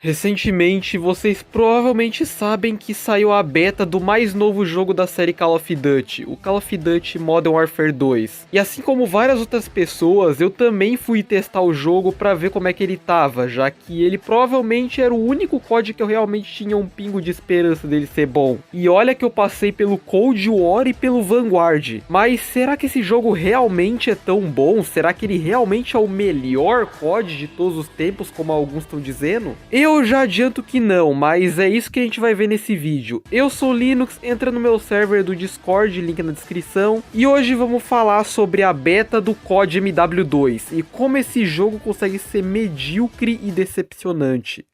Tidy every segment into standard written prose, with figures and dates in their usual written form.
Recentemente, vocês provavelmente sabem que saiu a beta do mais novo jogo da série Call of Duty, o Call of Duty Modern Warfare 2. E assim como várias outras pessoas, eu também fui testar o jogo pra ver como é que ele tava, já que ele provavelmente era o único COD que eu realmente tinha um pingo de esperança dele ser bom. E olha que eu passei pelo Cold War e pelo Vanguard. Mas será que esse jogo realmente é tão bom? Será que ele realmente é o melhor COD de todos os tempos, como alguns estão dizendo? Eu já adianto que não, mas é isso que a gente vai ver nesse vídeo. Eu sou o Linux, entra no meu server do Discord, link na descrição. E hoje vamos falar sobre a beta do COD MW2 e como esse jogo consegue ser medíocre e decepcionante.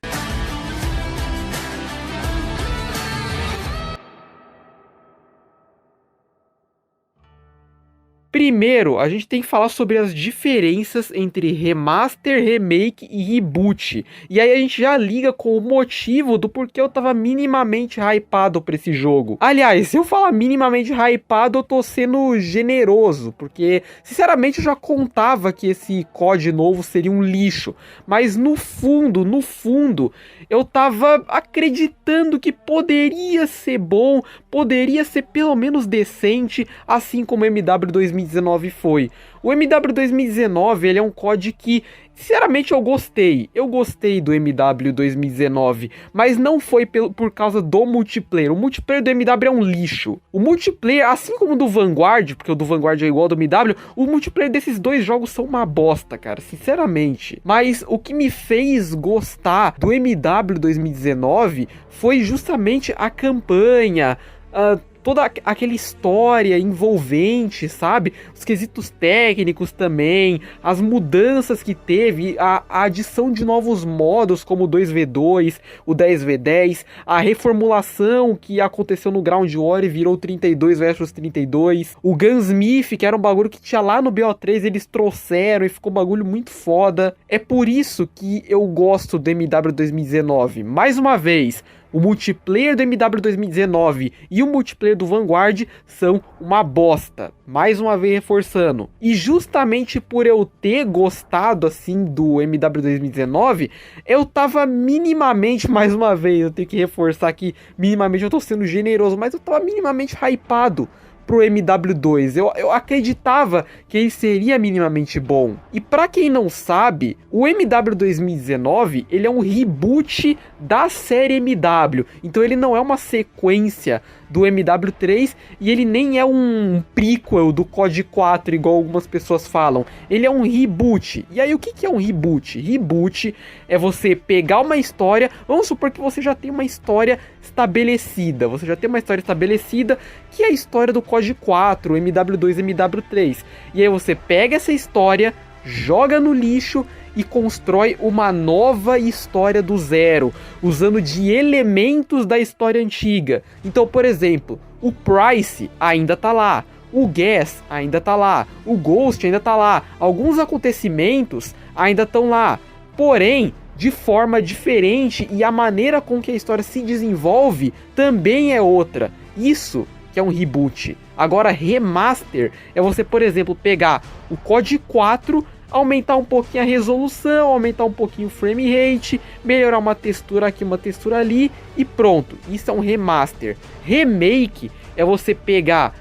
Primeiro, a gente tem que falar sobre as diferenças entre remaster, remake e reboot. E aí a gente já liga com o motivo do porquê eu tava minimamente hypado pra esse jogo. Aliás, se eu falar minimamente hypado, eu tô sendo generoso, porque sinceramente eu já contava que esse COD novo seria um lixo. Mas no fundo, eu tava acreditando que poderia ser bom, poderia ser pelo menos decente, assim como o MW 2019 foi. O MW 2019, ele é um COD que, sinceramente, eu gostei. Eu gostei do MW 2019, mas não foi por causa do multiplayer. O multiplayer do MW é um lixo. O multiplayer, assim como o do Vanguard, porque o do Vanguard é igual ao do MW, o multiplayer desses dois jogos são uma bosta, cara, sinceramente. Mas o que me fez gostar do MW 2019 foi justamente a campanha, toda aquela história envolvente, sabe? Os quesitos técnicos também, as mudanças que teve, a adição de novos modos como o 2v2, o 10v10, a reformulação que aconteceu no Ground War e virou 32 versus 32, o Gunsmith, que era um bagulho que tinha lá no BO3, eles trouxeram e ficou um bagulho muito foda. É por isso que eu gosto do MW 2019. Mais uma vez, o multiplayer do MW 2019 e o multiplayer do Vanguard são uma bosta. Mais uma vez reforçando. E justamente por eu ter gostado assim do MW 2019, eu tava minimamente, mais uma vez, eu tenho que reforçar que minimamente eu tô sendo generoso, mas eu tava minimamente hypado pro MW2, eu acreditava que ele seria minimamente bom. E pra quem não sabe, o MW 2019, ele é um reboot da série MW, então ele não é uma sequência do MW3 e ele nem é um prequel do COD 4, igual algumas pessoas falam. Ele é um reboot. E aí o que é um reboot? Reboot é você pegar uma história, vamos supor que você já tem uma história estabelecida, que é a história do COD 4, MW2, MW3. E aí você pega essa história, joga no lixo e constrói uma nova história do zero, usando de elementos da história antiga. Então, por exemplo, o Price ainda tá lá, o Gas ainda tá lá, o Ghost ainda tá lá, alguns acontecimentos ainda estão lá, porém de forma diferente, e a maneira com que a história se desenvolve também é outra. Isso que é um reboot. Agora, remaster é você, por exemplo, pegar o COD 4, aumentar um pouquinho a resolução, aumentar um pouquinho o frame rate, melhorar uma textura aqui, uma textura ali e pronto. Isso é um remaster. Remake é você pegar,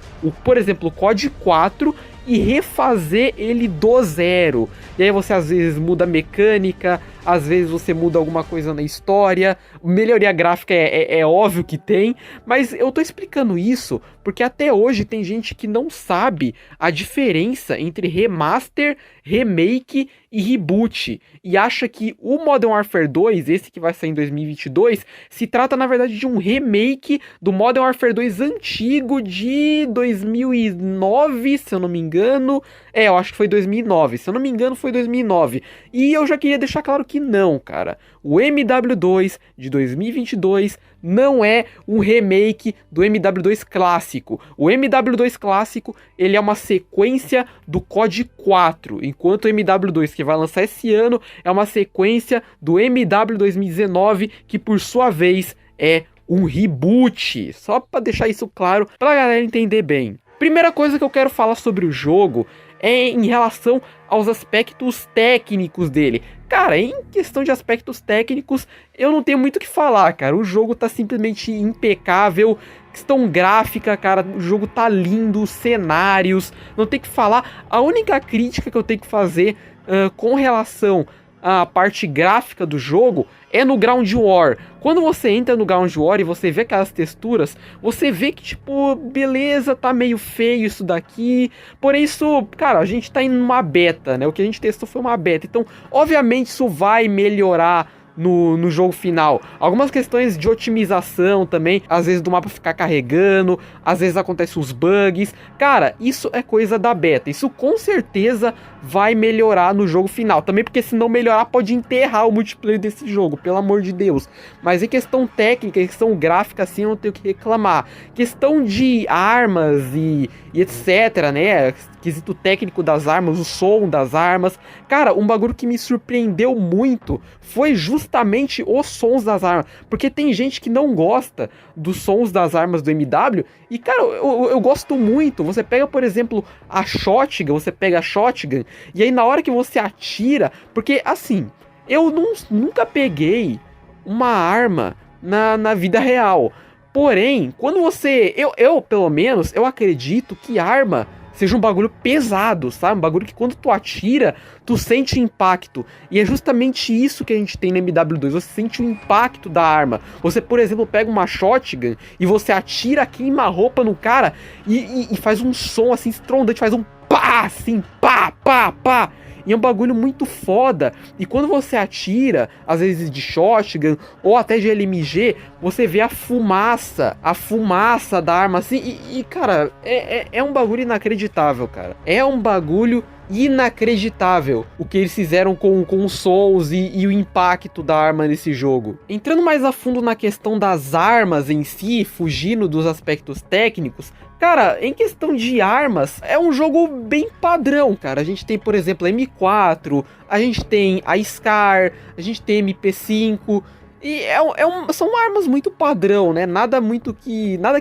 por exemplo, o COD 4 e refazer ele do zero. E aí você às vezes muda a mecânica, às vezes você muda alguma coisa na história. Melhoria gráfica é óbvio que tem, mas eu tô explicando isso porque até hoje tem gente que não sabe a diferença entre remaster, remake e reboot, e acha que o Modern Warfare 2, esse que vai sair em 2022, se trata na verdade de um remake do Modern Warfare 2 antigo de 2009, se eu não me engano. Eu acho que foi 2009, se eu não me engano foi 2009. E eu já queria deixar claro que não, cara. O MW2 de 2022 não é um remake do MW2 clássico. O MW2 clássico, ele é uma sequência do COD 4, enquanto o MW2 que vai lançar esse ano é uma sequência do MW 2019, que por sua vez é um reboot. Só para deixar isso claro, para a galera entender bem. Primeira coisa que eu quero falar sobre o jogo é em relação aos aspectos técnicos dele. Cara, em questão de aspectos técnicos, eu não tenho muito o que falar, cara. O jogo tá simplesmente impecável. Questão gráfica, cara, o jogo tá lindo, cenários, não tem o que falar. A única crítica que eu tenho que fazer com relação à parte gráfica do jogo é no Ground War. Quando você entra no Ground War e você vê aquelas texturas, você vê que, tipo, beleza, tá meio feio isso daqui. Porém, isso, cara, a gente tá em uma beta, né? O que a gente testou foi uma beta. Então, obviamente, isso vai melhorar no jogo final. Algumas questões de otimização também, às vezes do mapa ficar carregando, às vezes acontecem uns bugs. Cara, isso é coisa da beta. Isso com certeza vai melhorar no jogo final. Também porque se não melhorar pode enterrar o multiplayer desse jogo, pelo amor de Deus. Mas em questão técnica, em questão gráfica, assim, eu não tenho o que reclamar. Questão de armas e etc, né? Quesito técnico das armas, o som das armas. Cara, um bagulho que me surpreendeu muito foi justamente os sons das armas. Porque tem gente que não gosta dos sons das armas do MW. E, cara, eu gosto muito. Você pega, por exemplo, a Shotgun. Você pega a Shotgun. E aí, na hora que você atira. Porque, assim, eu nunca peguei uma arma na vida real. Porém, quando você... Eu, pelo menos, eu acredito que arma seja um bagulho pesado, sabe? Um bagulho que quando tu atira, tu sente impacto. E é justamente isso que a gente tem no MW2. Você sente o impacto da arma. Você, por exemplo, pega uma shotgun e você atira, queima a roupa no cara e faz um som assim estrondante, faz um pá, assim, pá, pá, pá. E é um bagulho muito foda. E quando você atira, às vezes de shotgun ou até de LMG, você vê a fumaça da arma assim. E cara, é um bagulho inacreditável, cara. É um bagulho inacreditável o que eles fizeram com os sons e o impacto da arma nesse jogo. Entrando mais a fundo na questão das armas em si, fugindo dos aspectos técnicos, cara, em questão de armas, é um jogo bem padrão, cara. A gente tem, por exemplo, a M4, a gente tem a Scar, a gente tem a MP5... E são armas muito padrão, né? Nada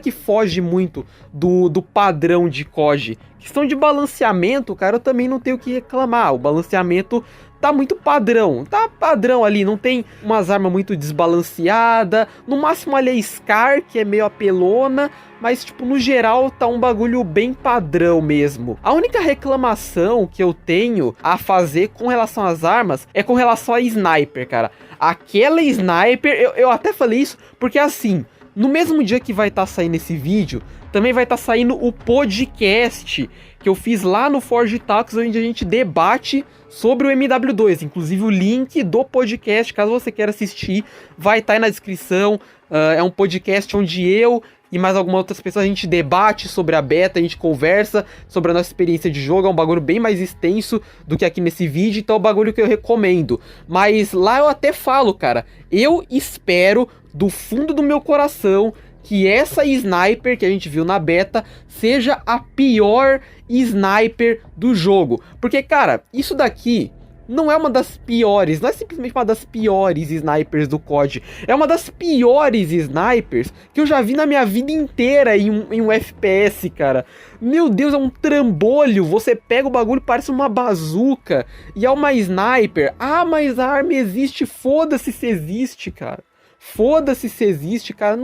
que foge muito do padrão de COD. Questão de balanceamento, cara, eu também não tenho o que reclamar. O balanceamento tá muito padrão. Tá padrão ali, não tem umas armas muito desbalanceadas. No máximo ali a Scar, que é meio apelona. Mas, tipo, no geral, tá um bagulho bem padrão mesmo. A única reclamação que eu tenho a fazer com relação às armas é com relação a sniper, cara. Aquela sniper, eu até falei isso, porque assim, no mesmo dia que vai estar saindo esse vídeo, também vai estar saindo o podcast que eu fiz lá no Forge Talks, onde a gente debate sobre o MW2. Inclusive o link do podcast, caso você queira assistir, vai estar aí na descrição. É um podcast onde eu e mais algumas outras pessoas a gente debate sobre a beta, a gente conversa sobre a nossa experiência de jogo. É um bagulho bem mais extenso do que aqui nesse vídeo, então é um bagulho que eu recomendo. Mas lá eu até falo, cara, eu espero do fundo do meu coração que essa sniper que a gente viu na beta seja a pior sniper do jogo. Porque, cara, isso daqui não é uma das piores, não é simplesmente uma das piores snipers do COD. É uma das piores snipers que eu já vi na minha vida inteira em um FPS, cara. Meu Deus, é um trambolho. Você pega o bagulho, parece uma bazuca. E é uma sniper. Ah, mas a arma existe. Foda-se se existe, cara. Foda-se se existe, cara.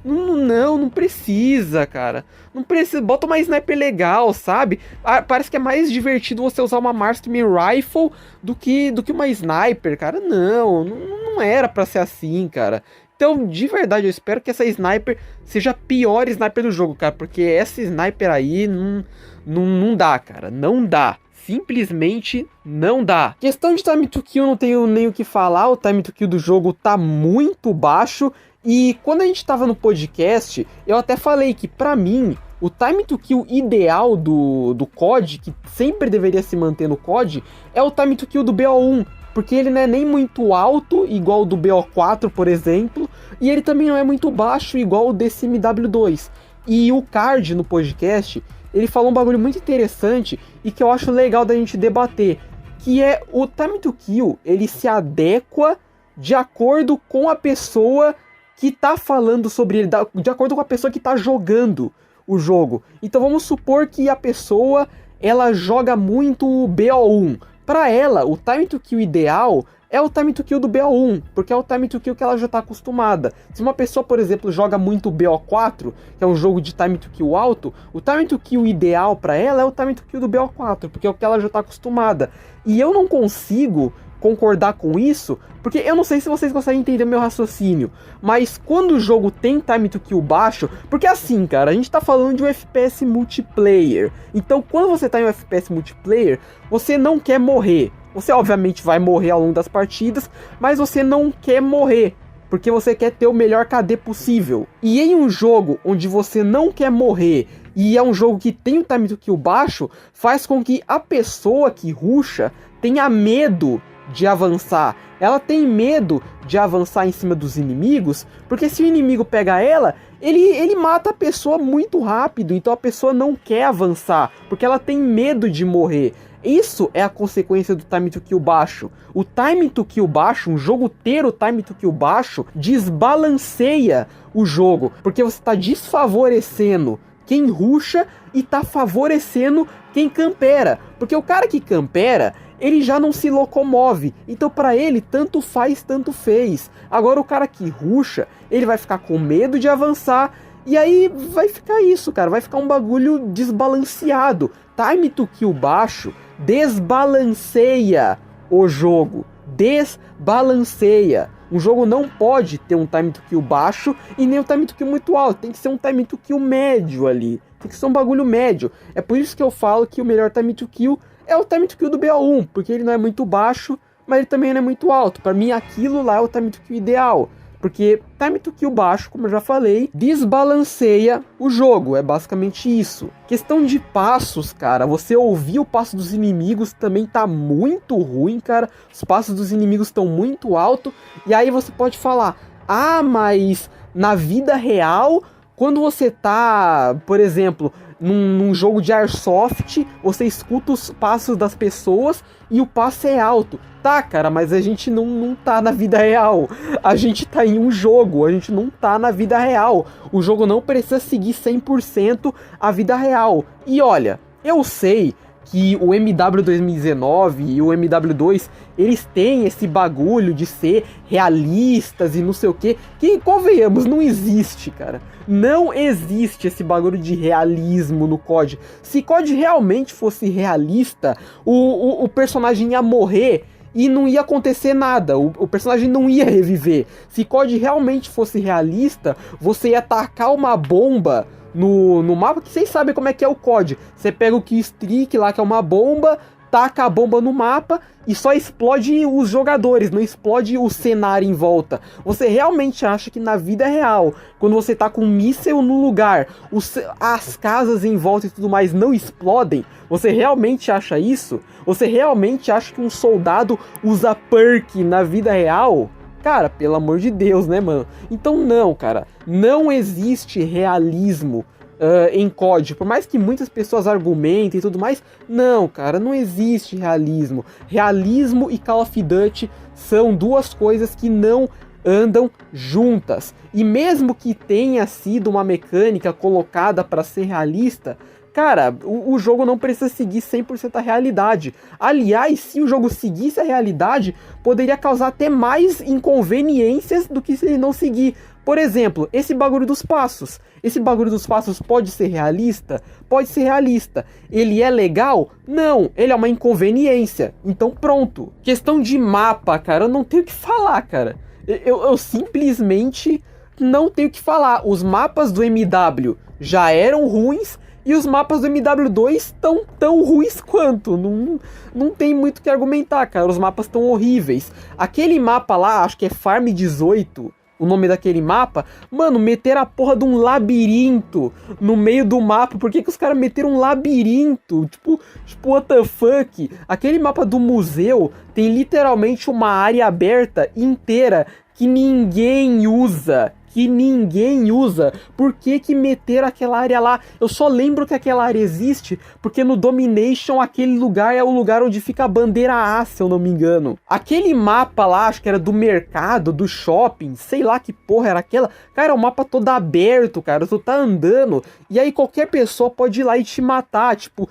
Não precisa, cara. Não precisa. Bota uma sniper legal, sabe? Parece que é mais divertido você usar uma Marksman Rifle do que uma sniper, cara. Não era pra ser assim, cara. Então, de verdade, eu espero que essa sniper seja a pior sniper do jogo, cara. Porque essa sniper aí não dá, cara. Não dá. Simplesmente não dá. Questão de time to kill, não tenho nem o que falar. O time to kill do jogo tá muito baixo. E quando a gente tava no podcast, eu até falei que pra mim, o time to kill ideal do COD, que sempre deveria se manter no COD, é o time to kill do BO1. Porque ele não é nem muito alto, igual o do BO4, por exemplo. E ele também não é muito baixo, igual o desse MW2. E o Card, no podcast, ele falou um bagulho muito interessante e que eu acho legal da gente debater, que é o time to kill, ele se adequa de acordo com a pessoa que tá falando sobre ele, de acordo com a pessoa que tá jogando o jogo. Então vamos supor que a pessoa, ela joga muito BO1. Para ela, o time to kill ideal é o time to kill do BO1, porque é o time to kill que ela já tá acostumada. Se uma pessoa, por exemplo, joga muito BO4, que é um jogo de time to kill alto, o time to kill ideal pra ela é o time to kill do BO4, porque é o que ela já tá acostumada. E eu não consigo concordar com isso, porque eu não sei se vocês conseguem entender o meu raciocínio, mas quando o jogo tem time to kill baixo, porque assim, cara, a gente tá falando de um FPS multiplayer, então quando você tá em um FPS multiplayer, você não quer morrer. Você obviamente vai morrer ao longo das partidas, mas você não quer morrer, porque você quer ter o melhor KD possível. E em um jogo onde você não quer morrer, e é um jogo que tem o time to kill baixo, faz com que a pessoa que rusha tenha medo de avançar. Ela tem medo de avançar em cima dos inimigos, porque se o inimigo pega ela, ele mata a pessoa muito rápido, então a pessoa não quer avançar, porque ela tem medo de morrer. Isso é a consequência do time to kill baixo. O time to kill baixo, um jogo ter o time to kill baixo, desbalanceia o jogo, porque você está desfavorecendo quem rusha e tá favorecendo quem campera, porque o cara que campera, ele já não se locomove, então pra ele tanto faz, tanto fez. Agora o cara que rusha, ele vai ficar com medo de avançar, e aí vai ficar isso, cara, vai ficar um bagulho desbalanceado. Time to kill baixo desbalanceia o jogo, desbalanceia. Um jogo não pode ter um time to kill baixo e nem um time to kill muito alto, tem que ser um time to kill médio ali, tem que ser um bagulho médio. É por isso que eu falo que o melhor time to kill é o time to kill do BO1, porque ele não é muito baixo, mas ele também não é muito alto. Pra mim aquilo lá é o time to kill ideal, porque time to kill baixo, como eu já falei, desbalanceia o jogo, é basicamente isso. Questão de passos, cara, você ouvir o passo dos inimigos também tá muito ruim, cara. Os passos dos inimigos estão muito alto, e aí você pode falar, ah, mas na vida real, quando você tá, por exemplo, num jogo de Airsoft, você escuta os passos das pessoas e o passo é alto. Tá, cara, mas a gente não tá na vida real. A gente tá em um jogo, a gente não tá na vida real. O jogo não precisa seguir 100% a vida real. E olha, eu sei que o MW 2019 e o MW2, eles têm esse bagulho de ser realistas e não sei o que convenhamos, não existe, cara. Não existe esse bagulho de realismo no COD. Se COD realmente fosse realista, o personagem ia morrer e não ia acontecer nada, o personagem não ia reviver. Se COD realmente fosse realista, você ia tacar uma bomba no mapa, que vocês sabem como é que é o COD. Você pega o Killstreak lá, que é uma bomba, taca a bomba no mapa e só explode os jogadores, não explode o cenário em volta. Você realmente acha que na vida real, quando você tá com um míssel no lugar, as casas em volta e tudo mais não explodem? Você realmente acha isso? Você realmente acha que um soldado usa perk na vida real? Cara, pelo amor de Deus, né, mano? Então não, cara, não existe realismo em COD. Por mais que muitas pessoas argumentem e tudo mais, não, cara, não existe realismo. Realismo e Call of Duty são duas coisas que não andam juntas. E mesmo que tenha sido uma mecânica colocada para ser realista, cara, o jogo não precisa seguir 100% a realidade. Aliás, se o jogo seguisse a realidade, poderia causar até mais inconveniências do que se ele não seguir. Por exemplo, esse bagulho dos passos. Esse bagulho dos passos pode ser realista? Pode ser realista. Ele é legal? Não, ele é uma inconveniência. Então pronto. Questão de mapa, cara, eu não tenho o que falar, cara. Eu simplesmente não tenho o que falar. Os mapas do MW já eram ruins, e os mapas do MW2 estão tão ruins quanto. Não tem muito o que argumentar, cara. Os mapas estão horríveis. Aquele mapa lá, acho que é Farm 18, o nome daquele mapa. Mano, meteram a porra de um labirinto no meio do mapa. Por que os caras meteram um labirinto? Tipo, what the fuck? Aquele mapa do museu tem literalmente uma área aberta inteira que ninguém usa. Por que meteram aquela área lá? Eu só lembro que aquela área existe porque no Domination aquele lugar é o lugar onde fica a bandeira A, se eu não me engano. Aquele mapa lá, acho que era do mercado, do shopping, sei lá que porra era aquela. Cara, o mapa todo aberto, cara, tu tá andando e aí qualquer pessoa pode ir lá e te matar. Tipo,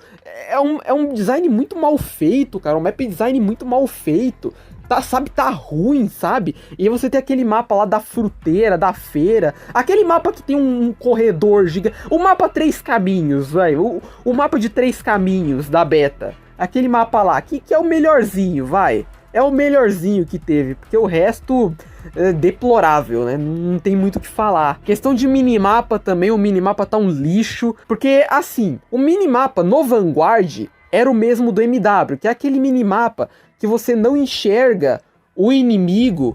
é um design muito mal feito, cara, um map design muito mal feito. tá ruim, sabe? E aí você tem aquele mapa lá da fruteira, da feira, aquele mapa que tem um corredor gigante, o mapa 3 caminhos, velho, o mapa de 3 caminhos da beta, aquele mapa lá, que é o melhorzinho, vai. É o melhorzinho que teve, porque o resto é deplorável, né? Não tem muito o que falar. Questão de minimapa também, o minimapa tá um lixo, porque assim, o minimapa no Vanguard era o mesmo do MW, que é aquele minimapa que você não enxerga o inimigo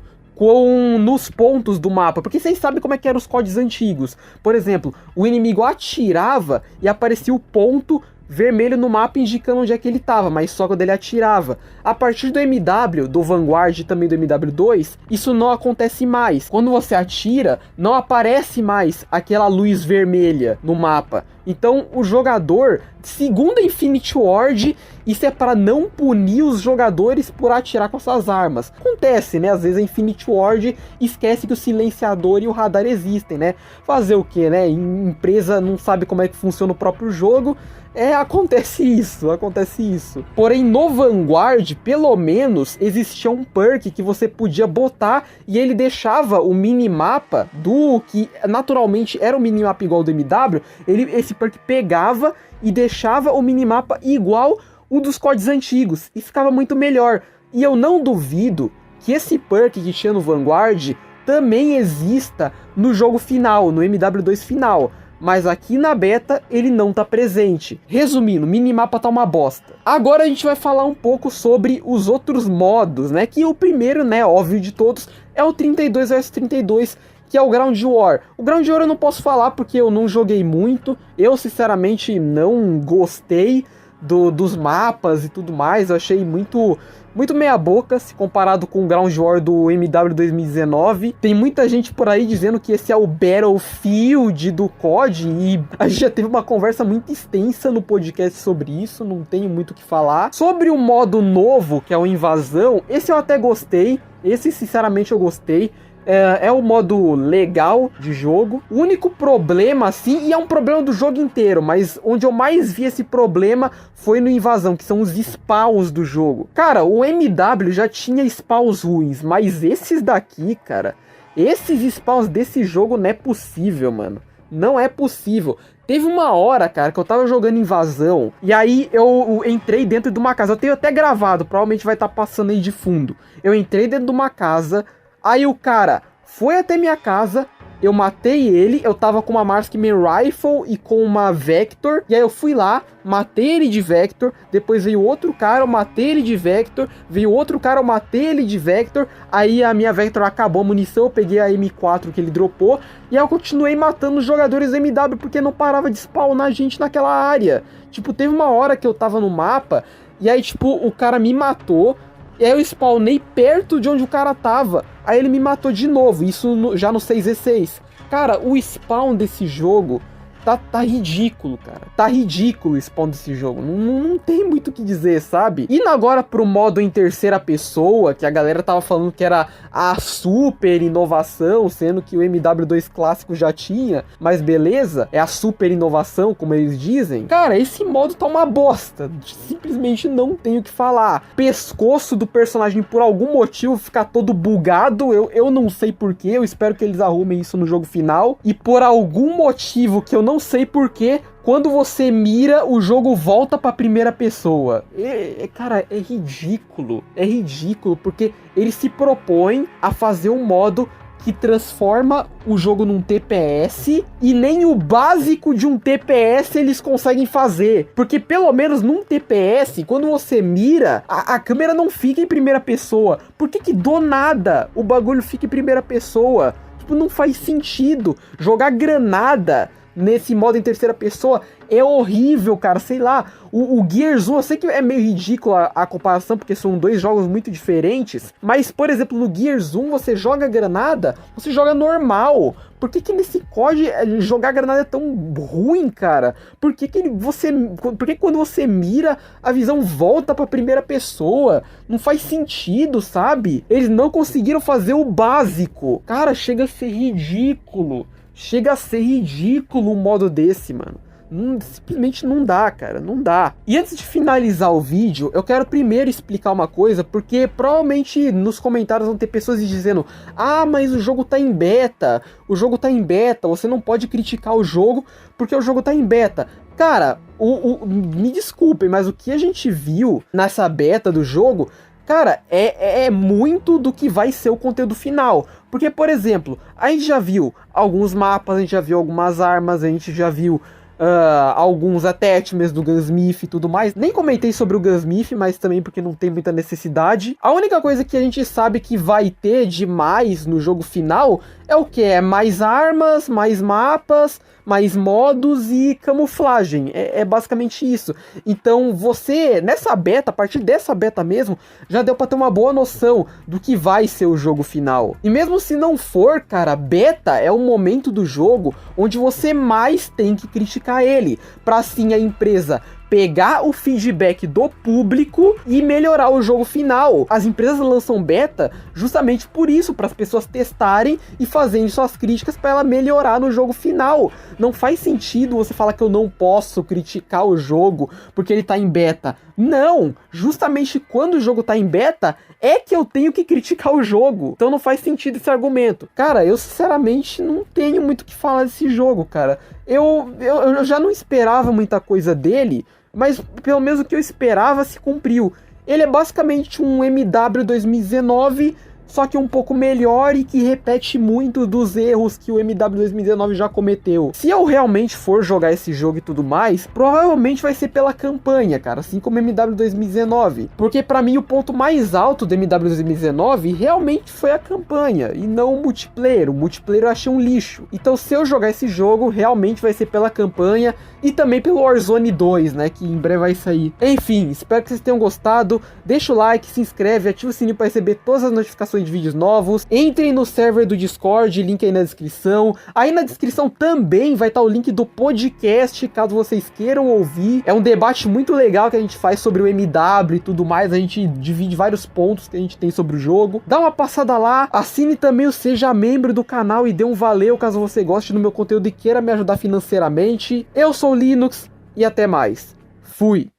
nos pontos do mapa, porque vocês sabem como é que eram os CODs antigos. Por exemplo, o inimigo atirava e aparecia o ponto vermelho no mapa indicando onde é que ele estava, mas só quando ele atirava. A partir do MW, do Vanguard e também do MW2, isso não acontece mais. Quando você atira, não aparece mais aquela luz vermelha no mapa. Então o jogador, segundo a Infinity Ward, isso é para não punir os jogadores por atirar com essas armas. Acontece, né? Às vezes a Infinity Ward esquece que o silenciador e o radar existem, né? Fazer o que, né? Empresa não sabe como é que funciona o próprio jogo. Acontece isso. Porém, no Vanguard, pelo menos, existia um perk que você podia botar e ele deixava o minimapa que naturalmente era o minimapa igual ao do MW, esse perk pegava e deixava o minimapa igual o dos CODs antigos e ficava muito melhor. E eu não duvido que esse perk que tinha no Vanguard também exista no jogo final, no MW2 final. Mas aqui na beta ele não tá presente. Resumindo, minimapa tá uma bosta. Agora a gente vai falar um pouco sobre os outros modos, né? Que o primeiro, né, óbvio de todos, é o 32 vs 32, que é o Ground War. O Ground War eu não posso falar porque eu não joguei muito. Eu, sinceramente, não gostei dos mapas e tudo mais. Eu achei muito meia boca se comparado com o Ground War do MW 2019. Tem muita gente por aí dizendo que esse é o Battlefield do COD e a gente já teve uma conversa muito extensa no podcast sobre isso, não tenho muito o que falar. Sobre o modo novo, que é o Invasão, esse eu até gostei, esse sinceramente eu gostei. É o modo legal de jogo. O único problema, assim, e é um problema do jogo inteiro, mas onde eu mais vi esse problema foi no Invasão, que são os spawns do jogo. Cara, o MW já tinha spawns ruins, mas esses daqui, cara, esses spawns desse jogo não é possível, mano. Não é possível. Teve uma hora, cara, que eu tava jogando Invasão, e aí eu entrei dentro de uma casa. Eu tenho até gravado, provavelmente vai estar passando aí de fundo. Eu entrei dentro de uma casa. Aí o cara foi até minha casa, eu matei ele, eu tava com uma Marksman Rifle e com uma Vector, e aí eu fui lá, matei ele de Vector, depois veio outro cara, eu matei ele de Vector, veio outro cara, eu matei ele de Vector, aí a minha Vector acabou a munição, eu peguei a M4 que ele dropou, e aí eu continuei matando os jogadores MW, porque não parava de spawnar gente naquela área. Tipo, teve uma hora que eu tava no mapa, e aí tipo, o cara me matou, e aí eu spawnei perto de onde o cara tava. Aí ele me matou de novo, isso já no 6v6. Cara, o spawn desse jogo tá ridículo, cara. Tá ridículo o spawn desse jogo. Não tem muito o que dizer, sabe? Indo agora pro modo em terceira pessoa, que a galera tava falando que era a super inovação, sendo que o MW2 clássico já tinha, mas beleza, é a super inovação, como eles dizem. Cara, esse modo tá uma bosta. Simplesmente não tenho o que falar. Pescoço do personagem, por algum motivo, fica todo bugado. Eu não sei porquê, eu espero que eles arrumem isso no jogo final. E por algum motivo que eu não sei porquê, quando você mira, o jogo volta pra primeira pessoa. Cara, é ridículo. É ridículo, porque ele se propõe a fazer um modo que transforma o jogo num TPS e nem o básico de um TPS eles conseguem fazer. Porque pelo menos num TPS, quando você mira, a câmera não fica em primeira pessoa. Por que do nada o bagulho fica em primeira pessoa? Tipo, não faz sentido. Jogar granada nesse modo em terceira pessoa é horrível, cara, sei lá. O Gears 1, eu sei que é meio ridículo a comparação, porque são dois jogos muito diferentes, mas, por exemplo, no Gears 1 você joga granada, você joga normal. Por que nesse COD jogar granada é tão ruim, cara? Por que quando você mira, a visão volta pra primeira pessoa? Não faz sentido, sabe? Eles não conseguiram fazer o básico. Cara, chega a ser ridículo. Chega a ser ridículo um modo desse, mano. Simplesmente não dá, cara, não dá. E antes de finalizar o vídeo, eu quero primeiro explicar uma coisa, porque provavelmente nos comentários vão ter pessoas dizendo: ah, mas o jogo tá em beta, você não pode criticar o jogo porque o jogo tá em beta. Cara, me desculpem, mas o que a gente viu nessa beta do jogo, cara, é muito do que vai ser o conteúdo final. Porque, por exemplo, a gente já viu alguns mapas, a gente já viu algumas armas, a gente já viu alguns attachments do Gunsmith e tudo mais. Nem comentei sobre o Gunsmith, mas também porque não tem muita necessidade. A única coisa que a gente sabe que vai ter demais no jogo final é o que? É mais armas, mais mapas, mais modos e camuflagem. É basicamente isso. Então você, nessa beta, a partir dessa beta mesmo, já deu pra ter uma boa noção do que vai ser o jogo final. E mesmo se não for, cara, beta é o momento do jogo onde você mais tem que criticar ele, pra assim a empresa pegar o feedback do público e melhorar o jogo final. As empresas lançam beta justamente por isso, para as pessoas testarem e fazerem suas críticas para ela melhorar no jogo final. Não faz sentido você falar que eu não posso criticar o jogo porque ele tá em beta. Não, justamente quando o jogo tá em beta é que eu tenho que criticar o jogo. Então não faz sentido esse argumento. Cara, eu sinceramente não tenho muito o que falar desse jogo, cara. Eu já não esperava muita coisa dele, mas pelo menos o que eu esperava se cumpriu. Ele é basicamente um MW 2019, só que um pouco melhor e que repete muito dos erros que o MW 2019 já cometeu. Se eu realmente for jogar esse jogo e tudo mais, provavelmente vai ser pela campanha, cara, assim como o MW 2019. Porque pra mim o ponto mais alto do MW 2019 realmente foi a campanha e não o multiplayer. O multiplayer eu achei um lixo. Então se eu jogar esse jogo, realmente vai ser pela campanha e também pelo Warzone 2, né, que em breve vai sair. Enfim, espero que vocês tenham gostado. Deixa o like, se inscreve, ativa o sininho para receber todas as notificações de vídeos novos. Entrem no server do Discord, link aí na descrição. Aí na descrição também vai estar o link do podcast, caso vocês queiram ouvir. É um debate muito legal que a gente faz sobre o MW e tudo mais. A gente divide vários pontos que a gente tem sobre o jogo. Dá uma passada lá, assine também o Seja Membro do canal e dê um valeu caso você goste do meu conteúdo e queira me ajudar financeiramente. Eu sou o Linux e até mais. Fui!